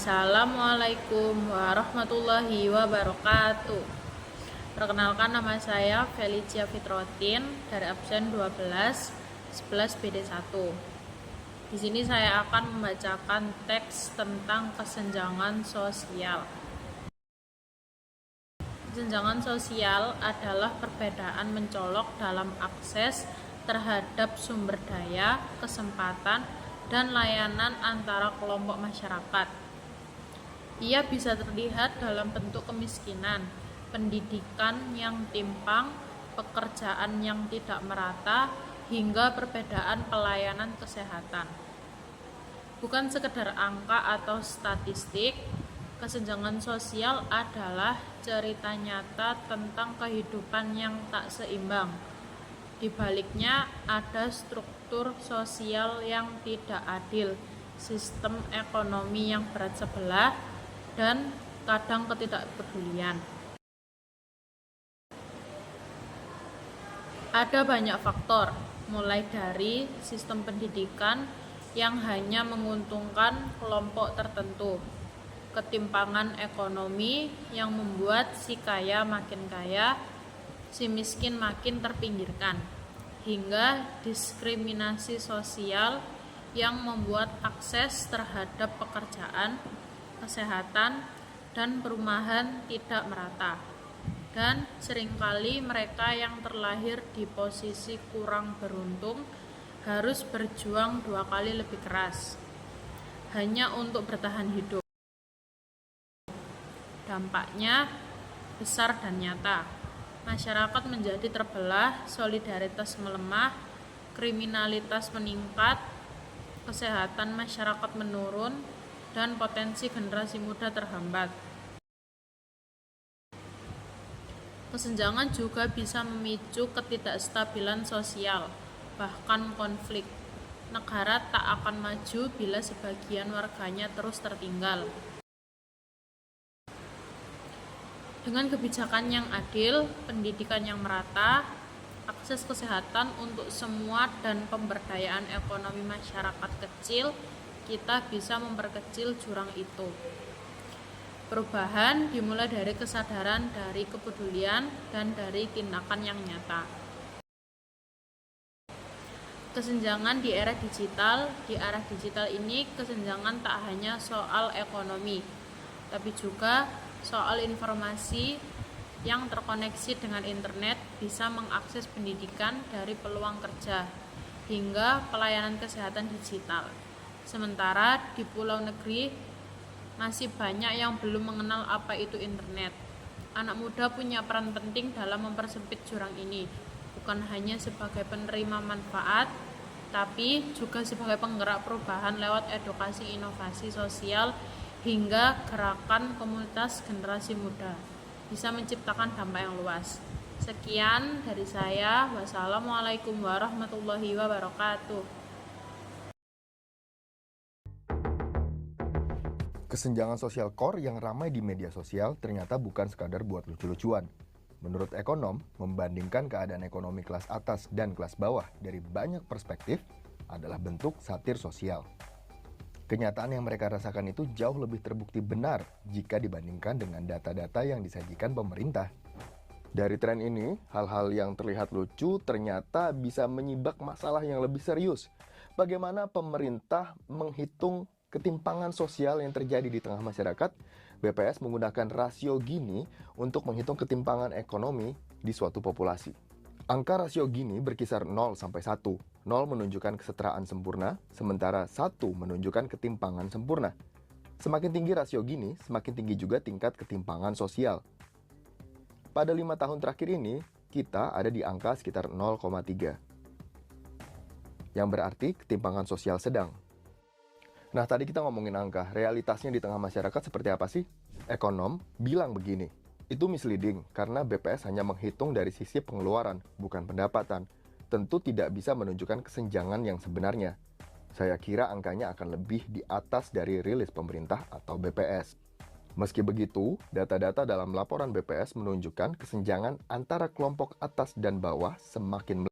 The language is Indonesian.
Assalamualaikum warahmatullahi wabarakatuh. Perkenalkan, nama saya Felicia Fitrotin dari absen 12 11 BD1. Di sini saya akan membacakan teks tentang kesenjangan sosial. Kesenjangan sosial adalah perbedaan mencolok dalam akses terhadap sumber daya, kesempatan, dan layanan antara kelompok masyarakat. Ia bisa terlihat dalam bentuk kemiskinan, pendidikan yang timpang, pekerjaan yang tidak merata, hingga perbedaan pelayanan kesehatan. Bukan sekedar angka atau statistik, kesenjangan sosial adalah cerita nyata tentang kehidupan yang tak seimbang. Di baliknya ada struktur sosial yang tidak adil, sistem ekonomi yang berat sebelah, dan kadang ketidakpedulian. Ada banyak faktor, mulai dari sistem pendidikan yang hanya menguntungkan kelompok tertentu, ketimpangan ekonomi yang membuat si kaya makin kaya, si miskin makin terpinggirkan, hingga diskriminasi sosial yang membuat akses terhadap pekerjaan, kesehatan, dan perumahan tidak merata. Dan seringkali mereka yang terlahir di posisi kurang beruntung harus berjuang 2 kali lebih keras hanya untuk bertahan hidup. Dampaknya besar dan nyata. Masyarakat menjadi terbelah, solidaritas melemah, kriminalitas meningkat, kesehatan masyarakat menurun, dan potensi generasi muda terhambat. Kesenjangan juga bisa memicu ketidakstabilan sosial, bahkan konflik. Negara tak akan maju bila sebagian warganya terus tertinggal. Dengan kebijakan yang adil, pendidikan yang merata, akses kesehatan untuk semua, dan pemberdayaan ekonomi masyarakat kecil, kita bisa memperkecil jurang itu. Perubahan dimulai dari kesadaran, dari kepedulian, dan dari tindakan yang nyata. Kesenjangan di era digital. Di era digital ini, kesenjangan tak hanya soal ekonomi, tapi juga soal informasi. Yang terkoneksi dengan internet bisa mengakses pendidikan dari peluang kerja hingga pelayanan kesehatan digital. Sementara di pulau negeri masih banyak yang belum mengenal apa itu internet. Anak muda punya peran penting dalam mempersempit jurang ini, bukan hanya sebagai penerima manfaat, tapi juga sebagai penggerak perubahan lewat edukasi inovasi sosial hingga gerakan komunitas generasi muda bisa menciptakan dampak yang luas. Sekian dari saya. Wassalamualaikum warahmatullahi wabarakatuh. Kesenjangan sosial core yang ramai di media sosial ternyata bukan sekadar buat lucu-lucuan. Menurut ekonom, membandingkan keadaan ekonomi kelas atas dan kelas bawah dari banyak perspektif adalah bentuk satir sosial. Kenyataan yang mereka rasakan itu jauh lebih terbukti benar jika dibandingkan dengan data-data yang disajikan pemerintah. Dari tren ini, hal-hal yang terlihat lucu ternyata bisa menyibak masalah yang lebih serius. Bagaimana pemerintah menghitung ketimpangan sosial yang terjadi di tengah masyarakat? BPS menggunakan rasio Gini untuk menghitung ketimpangan ekonomi di suatu populasi. Angka rasio Gini berkisar 0 sampai 1. 0 menunjukkan kesetaraan sempurna, sementara 1 menunjukkan ketimpangan sempurna. Semakin tinggi rasio Gini, semakin tinggi juga tingkat ketimpangan sosial. Pada 5 tahun terakhir ini, kita ada di angka sekitar 0,3. Yang berarti ketimpangan sosial sedang. Nah, tadi kita ngomongin angka, realitasnya di tengah masyarakat seperti apa sih? Ekonom bilang begini, itu misleading karena BPS hanya menghitung dari sisi pengeluaran, bukan pendapatan. Tentu tidak bisa menunjukkan kesenjangan yang sebenarnya. Saya kira angkanya akan lebih di atas dari rilis pemerintah atau BPS. Meski begitu, data-data dalam laporan BPS menunjukkan kesenjangan antara kelompok atas dan bawah semakin